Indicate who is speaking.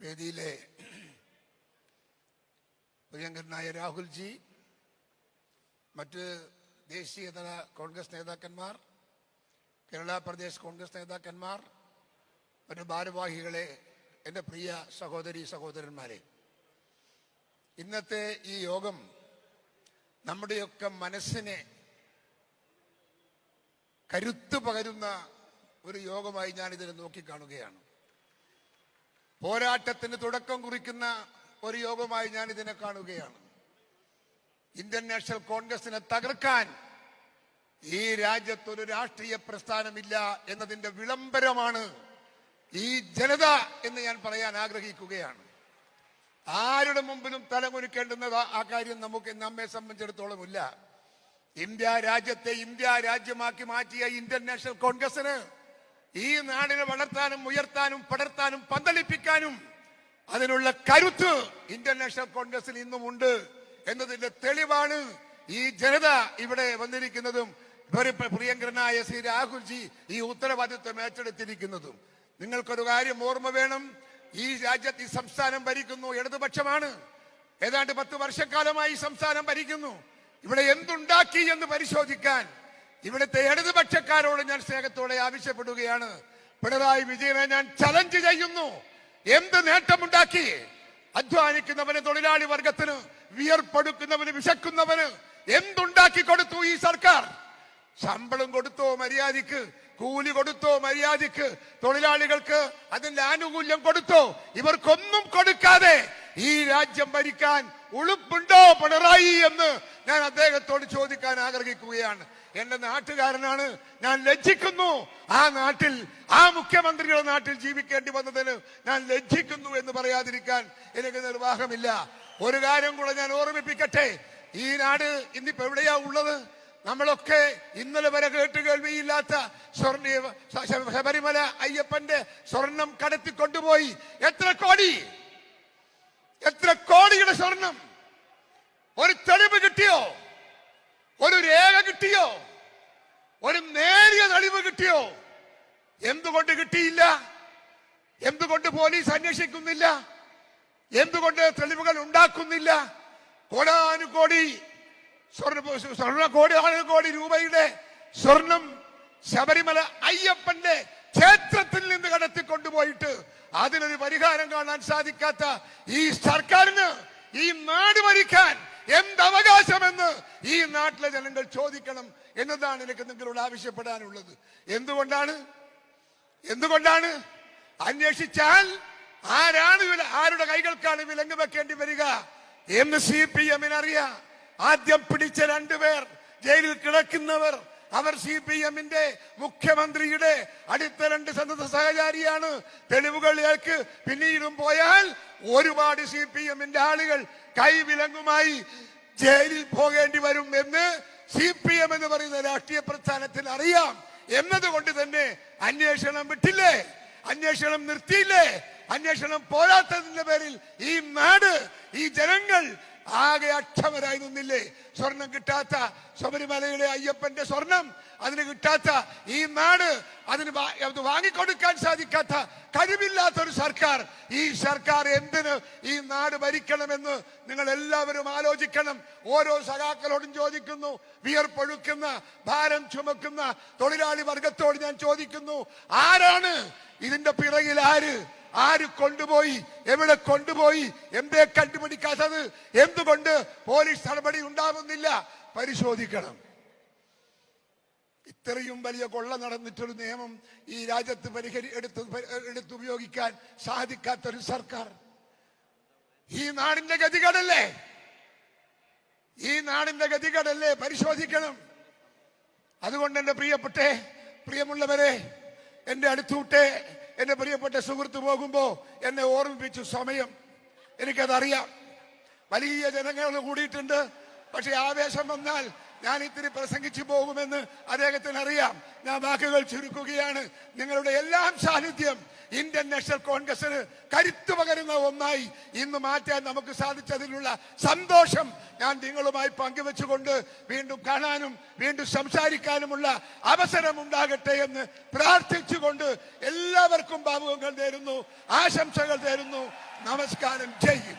Speaker 1: വേദിയിലെ പ്രിയങ്കരനായ രാഹുൽജി, മറ്റ് ദേശീയതല കോൺഗ്രസ് നേതാക്കന്മാർ, കേരള പ്രദേശ് കോൺഗ്രസ് നേതാക്കന്മാർ, മറ്റ് ഭാരവാഹികളെ, എൻ്റെ പ്രിയ സഹോദരി സഹോദരന്മാരെ, ഇന്നത്തെ ഈ യോഗം നമ്മുടെയൊക്കെ മനസ്സിനെ കരുത്ത് പകരുന്ന ഒരു യോഗമായി ഞാനിതിനെ നോക്കിക്കാണുകയാണ്. പോരാട്ടത്തിന് തുടക്കം കുറിക്കുന്ന ഒരു യോഗമായി ഞാൻ ഇതിനെ കാണുകയാണ്. ഇന്ത്യൻ നാഷണൽ കോൺഗ്രസിനെ തകർക്കാൻ ഈ രാജ്യത്തൊരു രാഷ്ട്രീയ പ്രസ്ഥാനമില്ല എന്നതിന്റെ വിളംബരമാണ് ഈ ജനത എന്ന് ഞാൻ പറയാൻ ആഗ്രഹിക്കുകയാണ്. ആരുടെ മുമ്പിലും തലകുനിക്കേണ്ടുന്നത് ആ കാര്യം നമ്മെ സംബന്ധിച്ചിടത്തോളം ഇല്ല. ഇന്ത്യ രാജ്യത്തെ ഇന്ത്യ രാജ്യമാക്കി മാറ്റിയ ഇന്ത്യൻ നാഷണൽ കോൺഗ്രസിന് ഈ നാടിനെ വളർത്താനും ഉയർത്താനും പടർത്താനും പന്തലിപ്പിക്കാനും അതിനുള്ള കരുത്ത് ഇന്ത്യൻ നാഷണൽ കോൺഗ്രസിൽ ഇന്നുമുണ്ട് എന്നതിന്റെ തെളിവാണ് ഈ ജനത ഇവിടെ വന്നിരിക്കുന്നതും പ്രിയങ്കരനായ ശ്രീ രാഹുൽജി ഈ ഉത്തരവാദിത്വം ഏറ്റെടുത്തിരിക്കുന്നതും. നിങ്ങൾക്കൊരു കാര്യം ഓർമ്മ വേണം, ഈ രാജ്യത്ത് ഈ സംസ്ഥാനം ഭരിക്കുന്നു ഇടതുപക്ഷമാണ്. ഏതാണ്ട് 10 വർഷക്കാലമായി സംസ്ഥാനം ഭരിക്കുന്നു. ഇവിടെ എന്തുണ്ടാക്കി എന്ന് പരിശോധിക്കാൻ ഇവിടുത്തെ ഇടതുപക്ഷക്കാരോട് ഞാൻ സ്നേഹത്തോടെ ആവശ്യപ്പെടുകയാണ്. പിണറായി വിജയനെ ഞാൻ ചലഞ്ച് ചെയ്യുന്നു. എന്ത് നേട്ടമുണ്ടാക്കി? അധ്വാനിക്കുന്നവന്, തൊഴിലാളി വർഗത്തിന്, വിയർപ്പെടുക്കുന്നവന്, വിശക്കുന്നവന് എന്തുണ്ടാക്കി കൊടുത്തു ഈ സർക്കാർ? ശമ്പളം കൊടുത്തോ മര്യാദയ്ക്ക്? കൂലി കൊടുത്തോ മര്യാദയ്ക്ക്? തൊഴിലാളികൾക്ക് അതിന്റെ ആനുകൂല്യം കൊടുത്തോ? ഇവർക്കൊന്നും കൊടുക്കാതെ ഈ രാജ്യം ഭരിക്കാൻ ഉളുപ്പുണ്ടോ പിണറായി എന്ന് ഞാൻ അദ്ദേഹത്തോട് ചോദിക്കാൻ ആഗ്രഹിക്കുകയാണ്. എന്റെ നാട്ടുകാരനാണ്, ഞാൻ ലജ്ജിക്കുന്നു. ആ നാട്ടിൽ, ആ മുഖ്യമന്ത്രിയുടെ നാട്ടിൽ ജീവിക്കേണ്ടി വന്നതിന് ഞാൻ ലജ്ജിക്കുന്നു എന്ന് പറയാതിരിക്കാൻ എനിക്ക് നിർവാഹമില്ല. ഒരു കാര്യം കൂടെ ഞാൻ ഓർമ്മിപ്പിക്കട്ടെ, ഈ നാട് ഇന്നിപ്പോ എവിടെയാ ഉള്ളത്? നമ്മളൊക്കെ ഇന്നലെ വരെ കേൾവിയില്ലാത്ത ശബരിമല അയ്യപ്പന്റെ സ്വർണം കടത്തിക്കൊണ്ടുപോയി. എത്ര കോടിയുടെ സ്വർണം? ഒരു തെളിവ് കിട്ടിയോ? ഒരു രേഖ കിട്ടിയോ? ഒരു നേരിയ തെളിവ് കിട്ടിയോ? എന്തുകൊണ്ട് കിട്ടിയില്ല? എന്തുകൊണ്ട് പോലീസ് അന്വേഷിക്കുന്നില്ല? എന്തുകൊണ്ട് തെളിവുകൾ ഉണ്ടാക്കുന്നില്ല? കോടാനുകോടി കോടി രൂപയുടെ സ്വർണം ശബരിമല അയ്യപ്പന്റെ ക്ഷേത്രത്തിൽ നിന്ന് കടത്തിക്കൊണ്ടുപോയിട്ട് അതിനൊരു പരിഹാരം കാണാൻ സാധിക്കാത്ത ഈ സർക്കാരിന് ഈ നാട് ഭരിക്കാൻ എന്തവകാശമെന്ന് ഈ നാട്ടിലെ ജനങ്ങൾ ചോദിക്കണം എന്നതാണ് എനിക്ക് നിങ്ങളോട് ആവശ്യപ്പെടാനുള്ളത്. എന്തുകൊണ്ടാണ് അന്വേഷിച്ചാൽ ആരുടെ കൈകൾക്കാണ് വിലങ്ങ് വെക്കേണ്ടി വരിക എന്ന് CPM-ന് അറിയാം. ആദ്യം പിടിച്ച 2 പേർ ജയിലിൽ കിടക്കുന്നവർ, അവർ CPM-ന്റെ മുഖ്യമന്ത്രിയുടെ അടുത്ത 2 സന്നദ്ധ സഹചാരിയാണ്. തെളിവുകളിലേക്ക് പിന്നീടും പോയാൽ ഒരുപാട് CPM-ന്റെ ആളുകൾ കൈവിലങ്ങുമായി ജയിലിൽ പോകേണ്ടി വരും എന്ന് CPM എന്ന് പറയുന്ന രാഷ്ട്രീയ പ്രസ്ഥാനത്തിന് അറിയാം. എന്നതുകൊണ്ട് തന്നെ അന്വേഷണം വിട്ടില്ലേ? അന്വേഷണം നിർത്തിയില്ലേ? അന്വേഷണം പോരാത്തതിന്റെ പേരിൽ ഈ നാട്, ഈ ജനങ്ങൾ ആകെ അക്ഷമരായി നിന്നില്ലേ? സ്വർണം കിട്ടാത്ത ശബരിമലയിലെ അയ്യപ്പന്റെ സ്വർണം അതിന് കിട്ടാത്ത ഈ നാട്, അതിന് വാങ്ങിക്കൊടുക്കാൻ സാധിക്കാത്ത കഴിവില്ലാത്തൊരു സർക്കാർ. ഈ സർക്കാർ എന്തിന് ഈ നാട് ഭരിക്കണമെന്ന് നിങ്ങൾ എല്ലാവരും ആലോചിക്കണം. ഓരോ സഖാക്കളോടും ചോദിക്കുന്നു, വിയർപ്പൊഴുക്കുന്ന, ഭാരം ചുമക്കുന്ന തൊഴിലാളി വർഗത്തോട് ഞാൻ ചോദിക്കുന്നു, ആരാണ് ഇതിന്റെ പിറകിൽ? ആര് കൊണ്ടുപോയി? എവിടെ കൊണ്ടുപോയി? എന്തേ കണ്ടുപിടിക്കാത്തത്? എന്തുകൊണ്ട് പോലീസ് നടപടി ഉണ്ടാവുന്നില്ല? പരിശോധിക്കണം. ഇത്രയും വലിയ കൊള്ള നടന്നിട്ടൊരു നിയമം ഈ രാജ്യത്ത് എടുത്തുപയോഗിക്കാൻ സാധിക്കാത്തൊരു സർക്കാർ. ഈ നാടിന്റെ ഗതികേടല്ലേ? പരിശോധിക്കണം. അതുകൊണ്ട് എന്റെ പ്രിയമുള്ളവരെ, എന്റെ അടുത്തൂട്ടെ എന്റെ പ്രിയപ്പെട്ട സുഹൃത്ത് പോകുമ്പോ എന്നെ ഓർമ്മിപ്പിച്ചു സമയം. എനിക്കതറിയാം. വലിയ ജനങ്ങൾ കൂടിയിട്ടുണ്ട്. പക്ഷെ ആവേശം വന്നാൽ ഞാൻ ഇത്തിരി പ്രസംഗിച്ചു പോകുമെന്ന് അദ്ദേഹത്തിന് അറിയാം. ഞാൻ വാക്കുകൾ ചുരുക്കുകയാണ്. നിങ്ങളുടെ എല്ലാം സാന്നിധ്യം ഇന്ത്യൻ നാഷണൽ കോൺഗ്രസിന് കരുത്തു പകരുന്ന ഒന്നായി ഇന്ന് മാറ്റാൻ നമുക്ക് സാധിച്ചതിലുള്ള സന്തോഷം ഞാൻ നിങ്ങളുമായി പങ്കുവെച്ചുകൊണ്ട് വീണ്ടും കാണാനും വീണ്ടും സംസാരിക്കാനുമുള്ള അവസരം ഉണ്ടാകട്ടെ എന്ന് പ്രാർത്ഥിച്ചുകൊണ്ട് എല്ലാവർക്കും ഭാവുകങ്ങൾ നേരുന്നു, ആശംസകൾ നേരുന്നു. നമസ്കാരം ചെയ്യും.